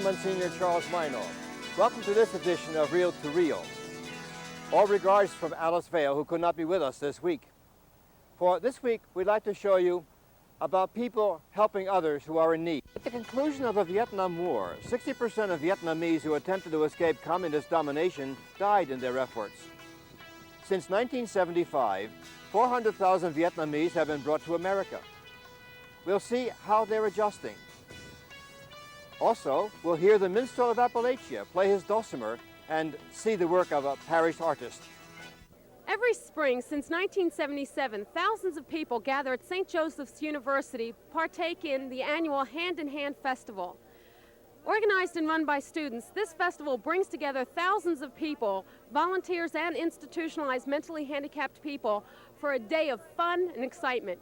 Monsignor Charles Minor. Welcome to this edition of Reel to Reel. All regards from Alice Vale, who could not be with us this week. For this week, we'd like to show you about people helping others who are in need. At the conclusion of the Vietnam War, 60% of Vietnamese who attempted to escape communist domination died in their efforts. Since 1975, 400,000 Vietnamese have been brought to America. We'll see how they're adjusting. Also, we'll hear the Minstrel of Appalachia play his dulcimer and see the work of a parish artist. Every spring since 1977, thousands of people gather at St. Joseph's University, partake in the annual Hand in Hand Festival. Organized and run by students, this festival brings together thousands of people, volunteers and institutionalized mentally handicapped people, for a day of fun and excitement.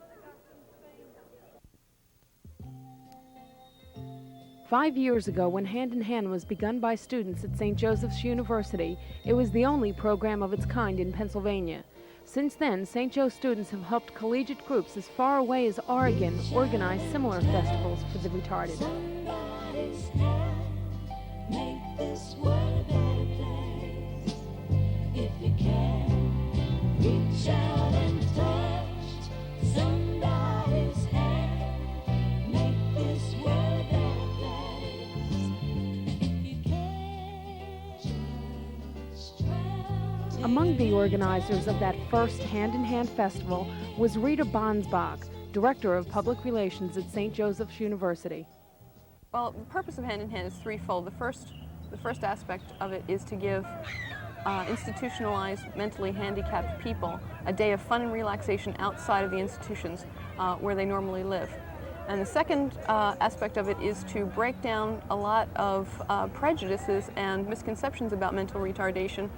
5 years ago, when Hand in Hand was begun by students at St. Joseph's University, it was the only program of its kind in Pennsylvania. Since then, St. Joe students have helped collegiate groups as far away as Oregon organize similar festivals for the retarded. Somebody's hand, make this world a better place. If you can, reach out and touch somebody's hand, make this world a better place. If you can, just try. Among the organizers of that first Hand in Hand Festival was Rita Bonsbach, Director of Public Relations at St. Joseph's University. Well, the purpose of Hand in Hand is threefold. The first aspect of it is to give institutionalized, mentally handicapped people a day of fun and relaxation outside of the institutions where they normally live. And the second aspect of it is to break down a lot of prejudices and misconceptions about mental retardation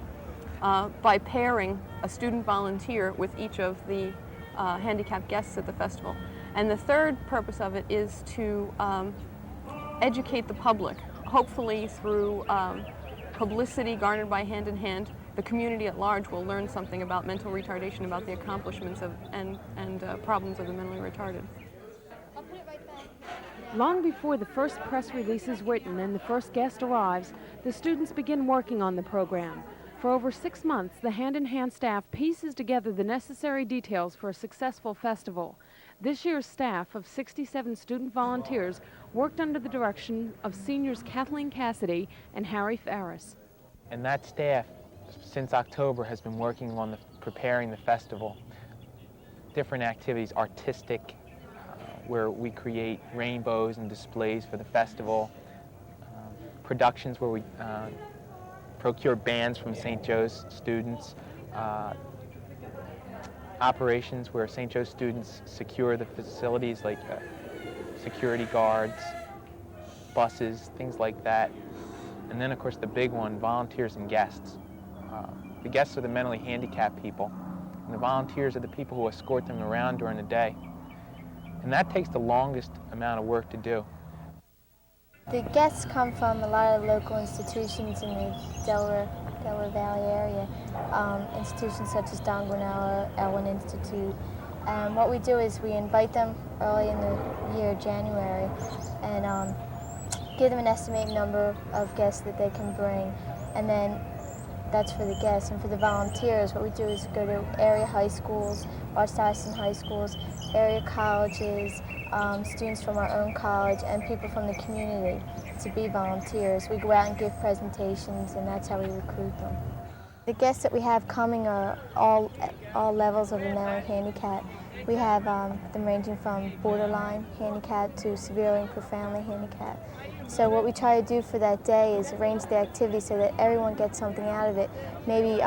by pairing a student volunteer with each of the handicapped guests at the festival. And the third purpose of it is to educate the public, hopefully through publicity garnered by Hand in Hand. The community at large will learn something about mental retardation, about the accomplishments of, and problems of the mentally retarded. Long before the first press release is written and the first guest arrives, the students begin working on the program. For over 6 months, the Hand in Hand staff pieces together the necessary details for a successful festival. This year's staff of 67 student volunteers worked under the direction of seniors Kathleen Cassidy and Harry Farris. And that staff, since October, has been working on preparing the festival. Different activities, artistic, where we create rainbows and displays for the festival. Productions where we procure bands from St. Joe's students. Operations where St. Joe students secure the facilities, like security guards, buses, things like that. And then, of course, the big one, volunteers and guests. The guests are the mentally handicapped people, and the volunteers are the people who escort them around during the day. And that takes the longest amount of work to do. The guests come from a lot of local institutions in the Delaware Valley area, institutions such as Don Guanella, Elwyn Institute. And what we do is we invite them early in the year, January, and give them an estimated number of guests that they can bring. And then that's for the guests. And for the volunteers, what we do is go to area high schools, Archdiocese high schools, area colleges, students from our own college, and people from the community to be volunteers. We go out and give presentations, and that's how we recruit them. The guests that we have coming are all levels of the mental handicap. We have them ranging from borderline handicap to severely and profoundly handicapped. So what we try to do for that day is arrange the activity so that everyone gets something out of it. Maybe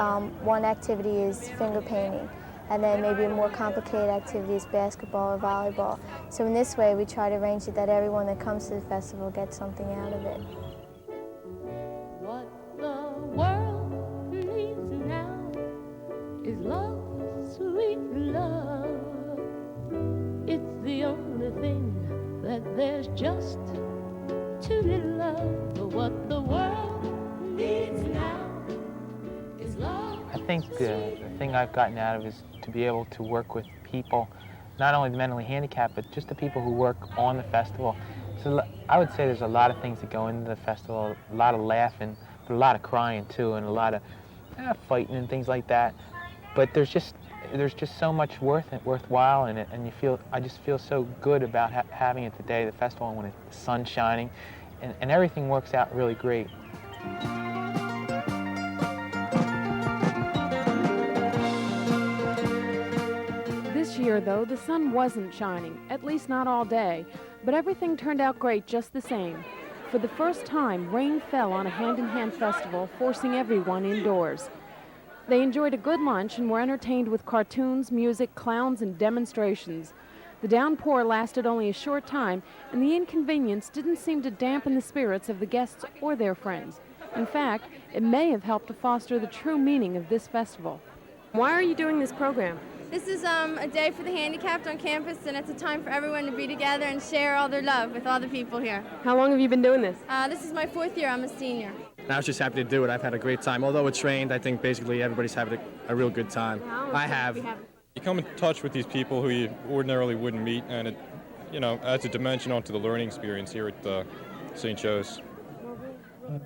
one activity is finger painting, and then maybe a more complicated activity is basketball or volleyball. So in this way, we try to arrange it that everyone that comes to the festival gets something out of it. What the world needs now is love, sweet love. It's the only thing that there's just too little of. But what the world needs now is love. I think the thing I've gotten out of is to be able to work with people, not only the mentally handicapped, but just the people who work on the festival, So I would say there's a lot of things that go into the festival, a lot of laughing, but a lot of crying too, and a lot of fighting and things like that. But there's just so much worthwhile in it, and I just feel so good about having it today, the festival, when the sun's shining, and everything works out really great. This year, though, the sun wasn't shining, at least not all day, but everything turned out great just the same. For the first time, rain fell on a hand-in-hand festival, forcing everyone indoors. They enjoyed a good lunch and were entertained with cartoons, music, clowns, and demonstrations. The downpour lasted only a short time, and the inconvenience didn't seem to dampen the spirits of the guests or their friends. In fact, it may have helped to foster the true meaning of this festival. Why are you doing this program? This is a day for the handicapped on campus, and it's a time for everyone to be together and share all their love with all the people here. How long have you been doing this? This is my 4th year. I'm a senior. I was just happy to do it. I've had a great time. Although it's rained, I think basically everybody's having a real good time. I have. You come in touch with these people who you ordinarily wouldn't meet, and it, adds a dimension onto the learning experience here at St. Joe's.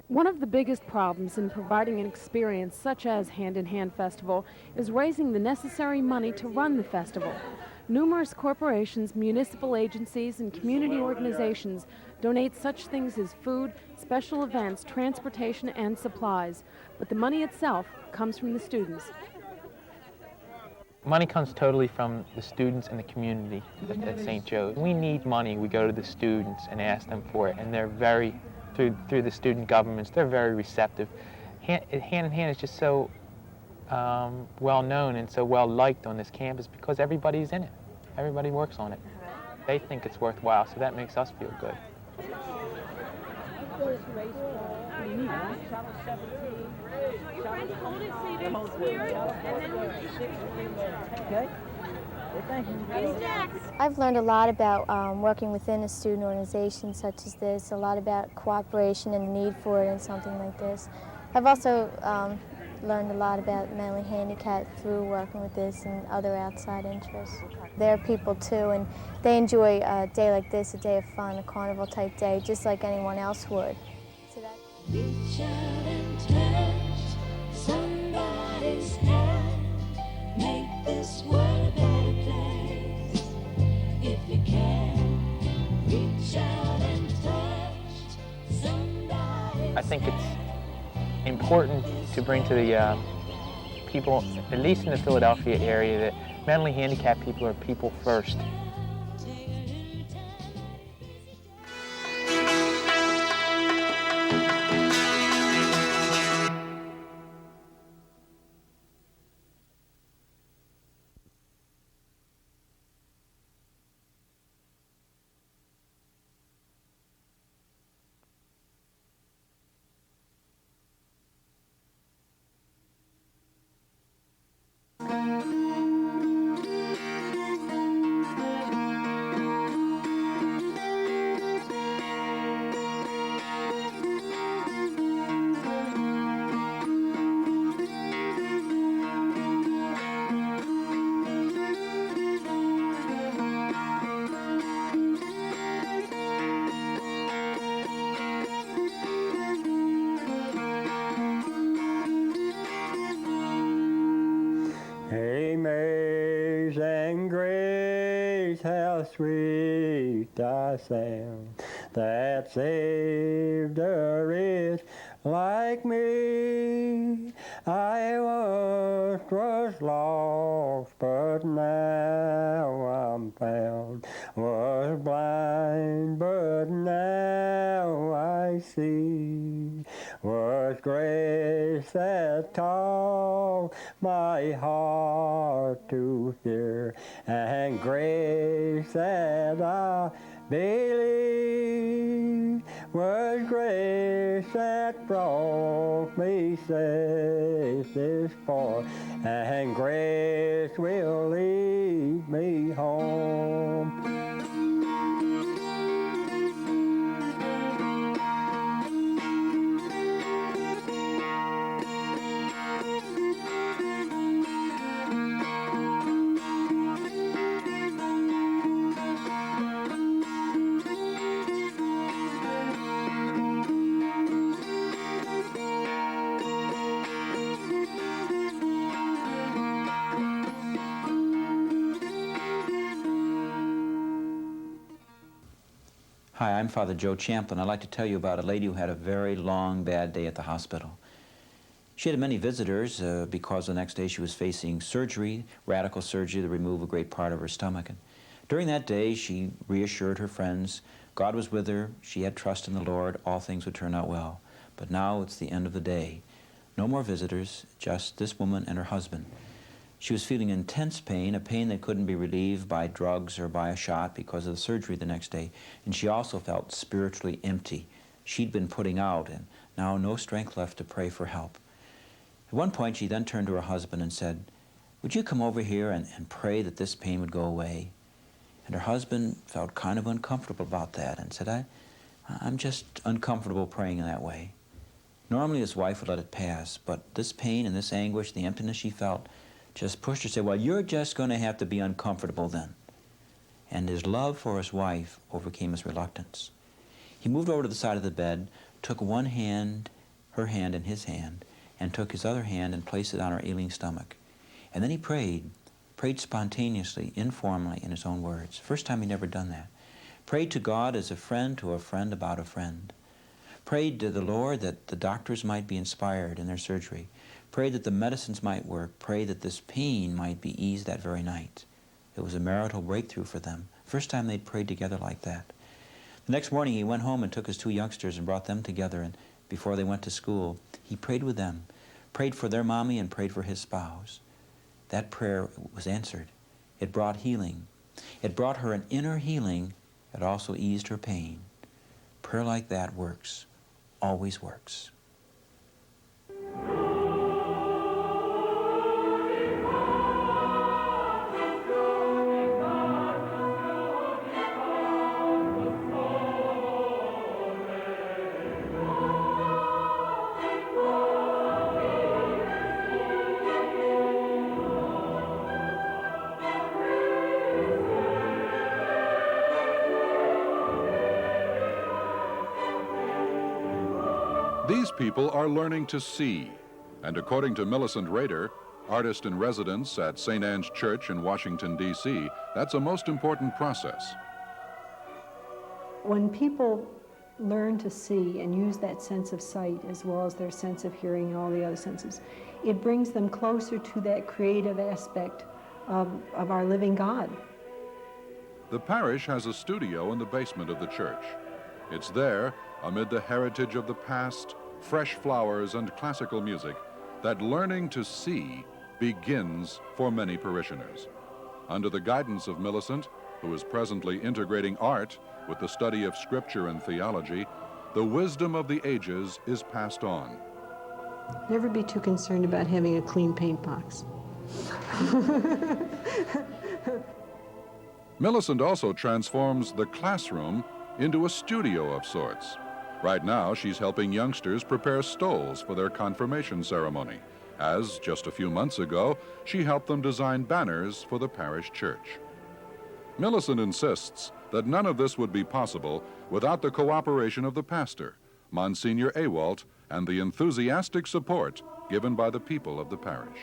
One of the biggest problems in providing an experience such as Hand-in-Hand Festival is raising the necessary money to run the festival. Numerous corporations, municipal agencies, and community organizations donate such things as food, special events, transportation, and supplies. But the money itself comes from the students. Money comes totally from the students and the community at St. Joe's. We need money. We go to the students and ask them for it, and they're very, through the student governments, they're very receptive. Hand in Hand is just so well known and so well liked on this campus because everybody's in it. Everybody works on it. They think it's worthwhile, so that makes us feel good. I've learned a lot about working within a student organization such as this, a lot about cooperation and the need for it in something like this. I've also learned a lot about mentally handicapped through working with this and other outside interests. They're people too, and they enjoy a day like this, a day of fun, a carnival type day, just like anyone else would. So reach out and touch somebody's hand, make this world a better place. If you can, reach out and touch somebody's I think it's important to bring to the people, at least in the Philadelphia area, that mentally handicapped people are people first. Amazing grace, how sweet the sound that saved a wretch like me. I once was lost, but now I'm found. Was blind, but now I see. Was grace that taught my heart to fear, and grace that I believe. Was grace that brought me safe this far, and grace will lead me home. Hi, I'm Father Joe Champlin. I'd like to tell you about a lady who had a very long, bad day at the hospital. She had many visitors because the next day she was facing surgery, radical surgery to remove a great part of her stomach. And during that day, she reassured her friends God was with her, she had trust in the Lord, all things would turn out well. But now it's the end of the day. No more visitors, just this woman and her husband. She was feeling intense pain, a pain that couldn't be relieved by drugs or by a shot because of the surgery the next day. And she also felt spiritually empty. She'd been putting out, and now no strength left to pray for help. At one point, she then turned to her husband and said, "Would you come over here and pray that this pain would go away?" And her husband felt kind of uncomfortable about that and said, I'm just uncomfortable praying in that way. Normally his wife would let it pass, but this pain and this anguish, the emptiness she felt, just pushed her to say, well, you're just going to have to be uncomfortable then. And his love for his wife overcame his reluctance. He moved over to the side of the bed, took one hand, her hand in his hand, and took his other hand and placed it on her ailing stomach. And then he prayed spontaneously, informally, in his own words. First time he'd ever done that. Prayed to God as a friend to a friend about a friend. Prayed to the Lord that the doctors might be inspired in their surgery. Prayed that the medicines might work. Prayed that this pain might be eased that very night. It was a marital breakthrough for them. First time they'd prayed together like that. The next morning he went home and took his two youngsters and brought them together, and before they went to school, he prayed with them. Prayed for their mommy and prayed for his spouse. That prayer was answered. It brought healing. It brought her an inner healing. It also eased her pain. Prayer like that works, always works. These people are learning to see, and according to Millicent Rader, artist in residence at St. Anne's Church in Washington, D.C., that's a most important process. When people learn to see and use that sense of sight as well as their sense of hearing and all the other senses, it brings them closer to that creative aspect of our living God. The parish has a studio in the basement of the church. It's there, amid the heritage of the past, fresh flowers and classical music, that learning to see begins for many parishioners. Under the guidance of Millicent, who is presently integrating art with the study of scripture and theology, the wisdom of the ages is passed on. Never be too concerned about having a clean paint box. Millicent also transforms the classroom into a studio of sorts. Right now, she's helping youngsters prepare stoles for their confirmation ceremony, as just a few months ago, she helped them design banners for the parish church. Millicent insists that none of this would be possible without the cooperation of the pastor, Monsignor Awalt, and the enthusiastic support given by the people of the parish.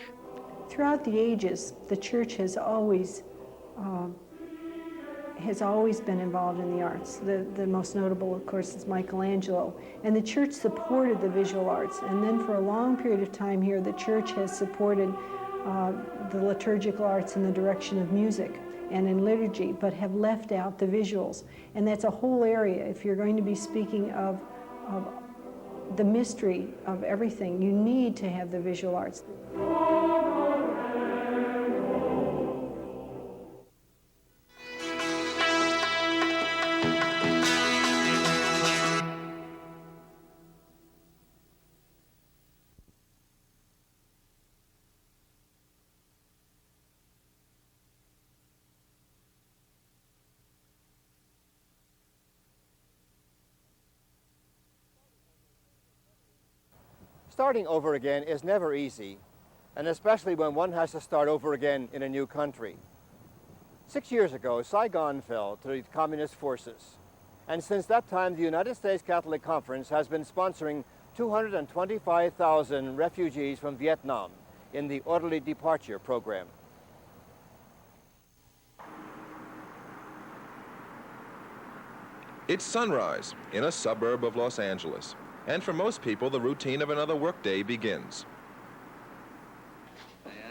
Throughout the ages, the church has always been involved in the arts. The most notable, of course, is Michelangelo. And the church supported the visual arts. And then for a long period of time here, the church has supported the liturgical arts in the direction of music and in liturgy, but have left out the visuals. And that's a whole area. If you're going to be speaking of the mystery of everything, you need to have the visual arts. Starting over again is never easy, and especially when one has to start over again in a new country. 6 years ago, Saigon fell to the communist forces, and since that time, the United States Catholic Conference has been sponsoring 225,000 refugees from Vietnam in the Orderly Departure program. It's sunrise in a suburb of Los Angeles, and for most people, the routine of another workday begins.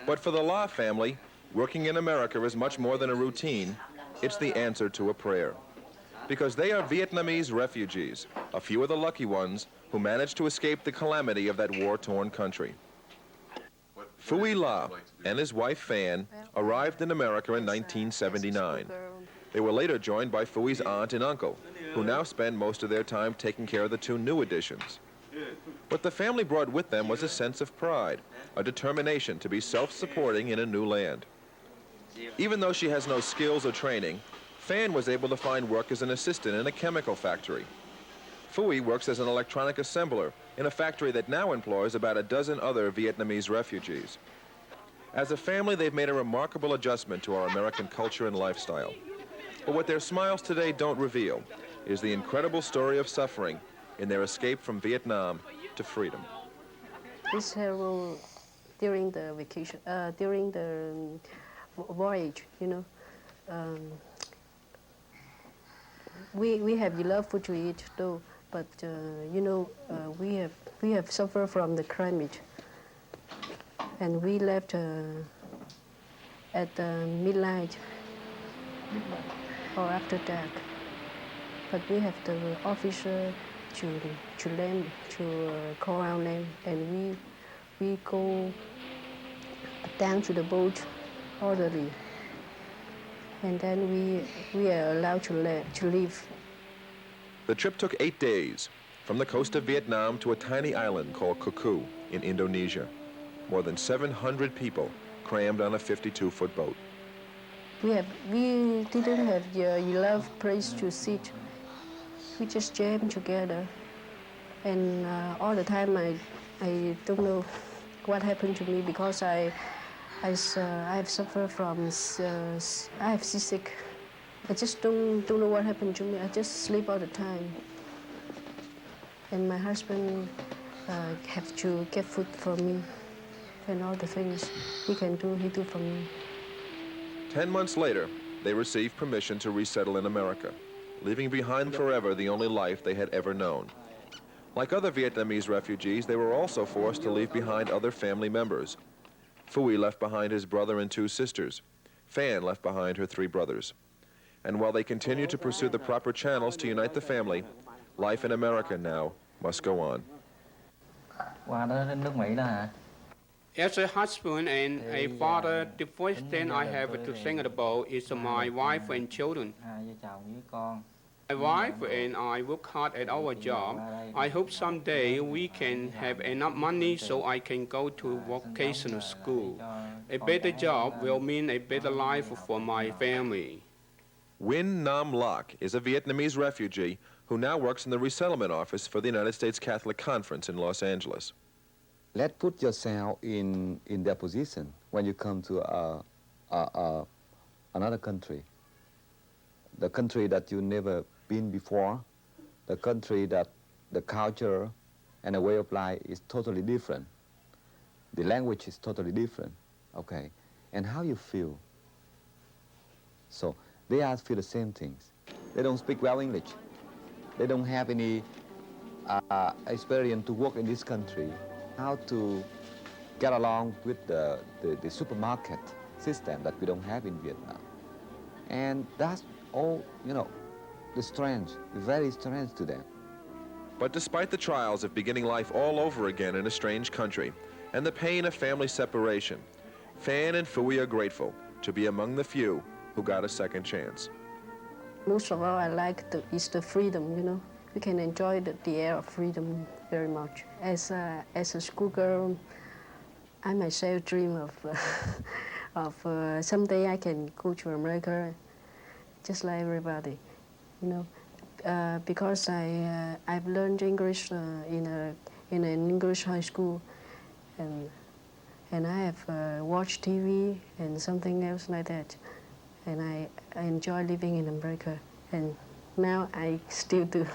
But for the La family, working in America is much more than a routine. It's the answer to a prayer. Because they are Vietnamese refugees, a few of the lucky ones who managed to escape the calamity of that war-torn country. Phui La and his wife Fan arrived in America in 1979. They were later joined by Phui's aunt and uncle, who now spend most of their time taking care of the two new additions. What the family brought with them was a sense of pride, a determination to be self-supporting in a new land. Even though she has no skills or training, Fan was able to find work as an assistant in a chemical factory. Phui works as an electronic assembler in a factory that now employs about a dozen other Vietnamese refugees. As a family, they've made a remarkable adjustment to our American culture and lifestyle. But what their smiles today don't reveal is the incredible story of suffering in their escape from Vietnam to freedom. This hero during the vacation, during the voyage, you know, we have enough food to eat though, but you know, we have suffered from the climate, and we left at midnight or after dark. But we have the officer to land, to call our name, and we go down to the boat orderly, and then we are allowed to leave. The trip took 8 days, from the coast of Vietnam to a tiny island called Cuckoo in Indonesia. More than 700 people crammed on a 52-foot boat. We didn't have enough place to sit. We just jammed together, and all the time I don't know what happened to me, because I have suffered from I have seasick. I just don't know what happened to me. I just sleep all the time, and my husband have to get food for me, and all the things he can do, he do for me. 10 months later, they received permission to resettle in America, leaving behind forever the only life they had ever known. Like other Vietnamese refugees, they were also forced to leave behind other family members. Phui left behind his brother and 2 sisters. Fan left behind her 3 brothers. And while they continue to pursue the proper channels to unite the family, life in America now must go on. As a husband and a father, the first thing I have to think about is my wife and children. My wife and I work hard at our job. I hope someday we can have enough money so I can go to vocational school. A better job will mean a better life for my family. Win Nam Loc is a Vietnamese refugee who now works in the resettlement office for the United States Catholic Conference in Los Angeles. Let's put yourself in their position when you come to another country. The country that you never been before, the country that the culture and the way of life is totally different. The language is totally different, okay? And how you feel. So they all feel the same things. They don't speak well English. They don't have any experience to work in this country. How to get along with the supermarket system that we don't have in Vietnam. And that's all, you know, the strength, the very strength to them. But despite the trials of beginning life all over again in a strange country and the pain of family separation, Fan and Phui are grateful to be among the few who got a second chance. Most of all, I like is the freedom, you know. We can enjoy the air of freedom very much. As a schoolgirl, I myself dream of someday I can go to America, just like everybody, you know. Because I've learned English in an English high school, and I have watched TV and something else like that, and I enjoy living in America, and now I still do.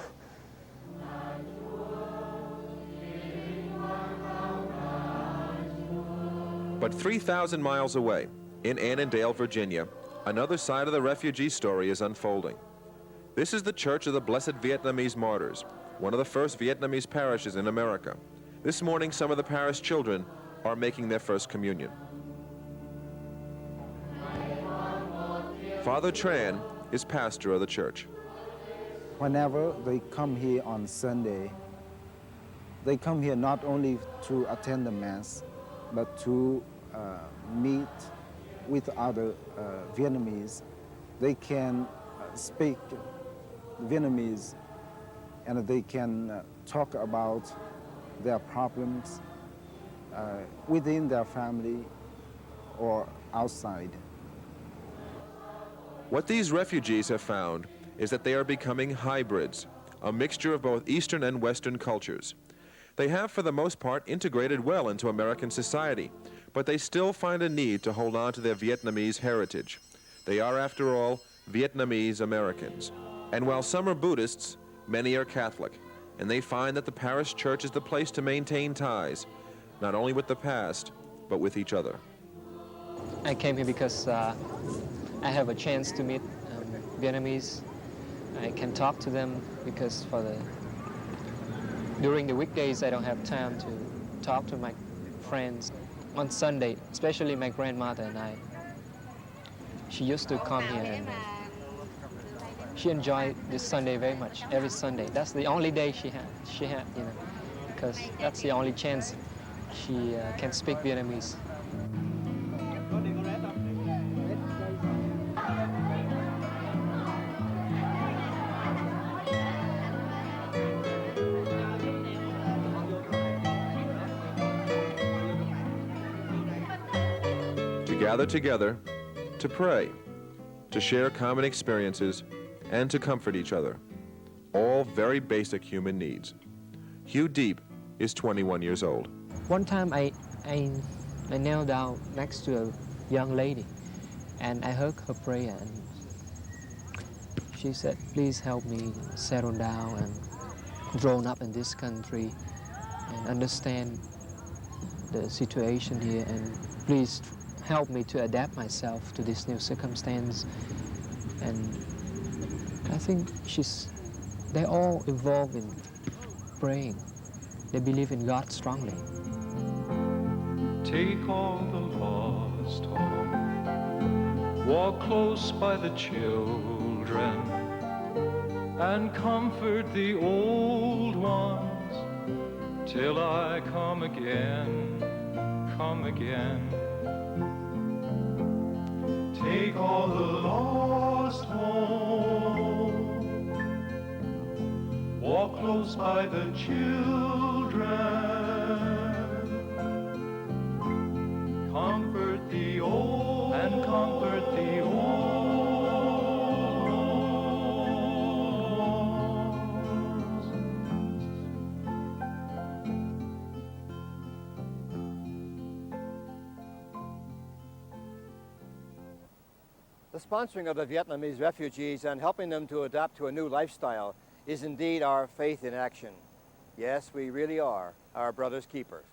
But 3,000 miles away, in Annandale, Virginia, another side of the refugee story is unfolding. This is the Church of the Blessed Vietnamese Martyrs, one of the first Vietnamese parishes in America. This morning, some of the parish children are making their first communion. Father Tran is pastor of the church. Whenever they come here on Sunday, they come here not only to attend the Mass, but to meet with other Vietnamese. They can speak Vietnamese, and they can talk about their problems within their family or outside. What these refugees have found is that they are becoming hybrids, a mixture of both Eastern and Western cultures. They have, for the most part, integrated well into American society, but they still find a need to hold on to their Vietnamese heritage. They are, after all, Vietnamese Americans. And while some are Buddhists, many are Catholic, and they find that the parish church is the place to maintain ties, not only with the past, but with each other. I came here because I have a chance to meet Vietnamese. I can talk to them because during the weekdays I don't have time to talk to my friends. On Sunday, especially my grandmother and I, she used to come here and she enjoyed this Sunday very much, every Sunday. That's the only day she had, you know, because that's the only chance she can speak Vietnamese. To gather together, to pray, to share common experiences, and to comfort each other. All very basic human needs. Hugh Deep is 21 years old. One time I knelt down next to a young lady and I heard her prayer, and she said, please help me settle down and grow up in this country and understand the situation here, and please help me to adapt myself to this new circumstance. And I think they're all involved in praying. They believe in God strongly. Take all the lost home, walk close by the children, and comfort the old ones, till I come again, come again. Take all the lost home, walk close by the children, comfort the old, and comfort the old ones. The sponsoring of the Vietnamese refugees and helping them to adapt to a new lifestyle is indeed our faith in action. Yes, we really are our brother's keepers.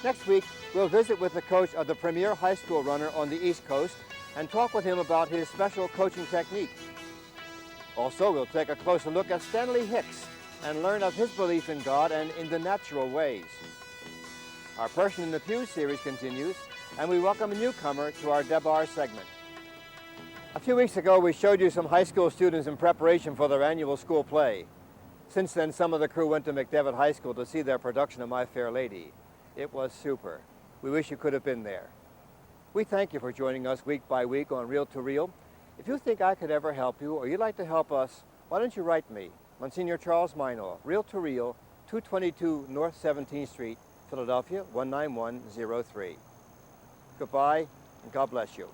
Next week, we'll visit with the coach of the premier high school runner on the East Coast and talk with him about his special coaching technique. Also, we'll take a closer look at Stanley Hicks and learn of his belief in God and in the natural ways. Our Person in the Pew series continues, and we welcome a newcomer to our DABAR segment. A few weeks ago, we showed you some high school students in preparation for their annual school play. Since then, some of the crew went to McDevitt High School to see their production of My Fair Lady. It was super. We wish you could have been there. We thank you for joining us week by week on Reel to Reel. If you think I could ever help you, or you'd like to help us, why don't you write me, Monsignor Charles Minor, Reel to Reel, 222 North 17th Street, Philadelphia, 19103. Goodbye, and God bless you.